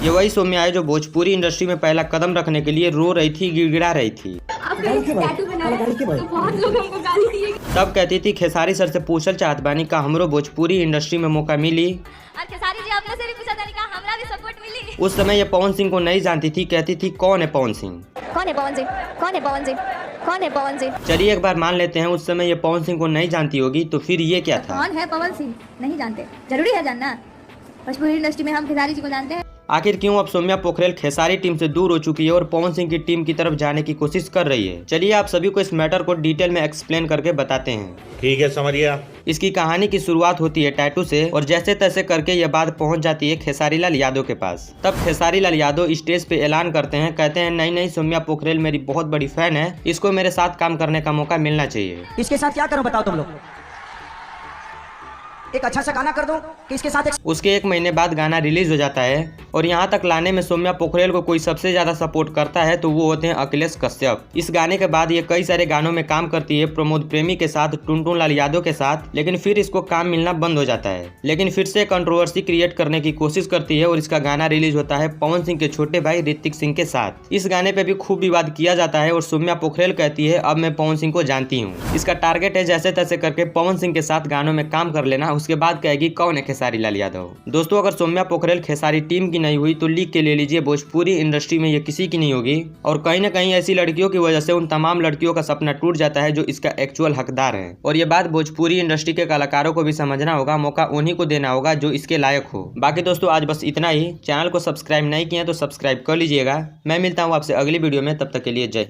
ये वही सौम्या है जो भोजपुरी इंडस्ट्री में पहला कदम रखने के लिए रो रही थी, गिड़गिड़ा रही थी। तब कहती थी खेसारी सर से पूछल चाहत बानी का हमरो भोजपुरी इंडस्ट्री में मौका मिली। उस समय ये पवन सिंह को नहीं जानती थी, कहती थी कौन है पवन सिंह, कौन है पवन सिंह, कौन है पवन सिंह, कौन है पवन सिंह। चलिए एक बार मान लेते हैं उस समय ये पवन सिंह को नहीं जानती होगी, तो फिर ये क्या था? कौन है पवन सिंह नहीं जानते, जरूरी है जानना। भोजपुरी इंडस्ट्री में हम खेसारी जी को जानते हैं। आखिर क्यों अब सौम्या पोखरेल खेसारी टीम से दूर हो चुकी है और पवन सिंह की टीम की तरफ जाने की कोशिश कर रही है? चलिए आप सभी को इस मैटर को डिटेल में एक्सप्लेन करके बताते हैं। ठीक है, समझिए। इसकी कहानी की शुरुआत होती है टैटू से और जैसे तैसे करके यह बात पहुंच जाती है खेसारी लाल यादव के पास। तब खेसारी लाल यादव स्टेज पे ऐलान करते हैं, कहते हैं नहीं सौम्या पोखरेल मेरी बहुत बड़ी फैन है, इसको मेरे साथ काम करने का मौका मिलना चाहिए। इसके साथ क्या करूं बताओ तुम लोग? एक अच्छा सा गाना कर दो कि इसके साथ उसके 1 महीने बाद गाना रिलीज हो जाता है और यहाँ तक लाने में सौम्या पोखरेल को कोई सबसे ज्यादा सपोर्ट करता है तो वो होते हैं अखिलेश कश्यप। इस गाने के बाद ये कई सारे गानों में काम करती है, प्रमोद प्रेमी के साथ, टुनटुन लाल यादव के साथ, लेकिन फिर इसको काम मिलना बंद हो जाता है। लेकिन फिर से कंट्रोवर्सी क्रिएट करने की कोशिश करती है और इसका गाना रिलीज होता है पवन सिंह के छोटे भाई ऋतिक सिंह के साथ। इस गाने पे भी खूब विवाद किया जाता है और सौम्या पोखरेल कहती है अब मैं पवन सिंह को जानती हूँ, इसका टारगेट है जैसे तैसे करके पवन सिंह के साथ गानों में काम कर लेना, उसके बाद कहेगी कौन है खेसारी लाल यादव। दोस्तों अगर सौम्या पोखरेल खेसारी टीम की नहीं हुई तो लीक के ले लीजिए भोजपुरी इंडस्ट्री में ये किसी की नहीं होगी और कहीं ना कहीं ऐसी लड़कियों की वजह से उन तमाम लड़कियों का सपना टूट जाता है जो इसका एक्चुअल हकदार है। और ये बात भोजपुरी इंडस्ट्री के कलाकारों को भी समझना होगा, मौका उन्हीं को देना होगा जो इसके लायक हो। बाकी दोस्तों आज बस इतना ही। चैनल को सब्सक्राइब नहीं किया तो सब्सक्राइब कर लीजिएगा। मैं मिलता हूँ आपसे अगली वीडियो में, तब तक के लिए जय।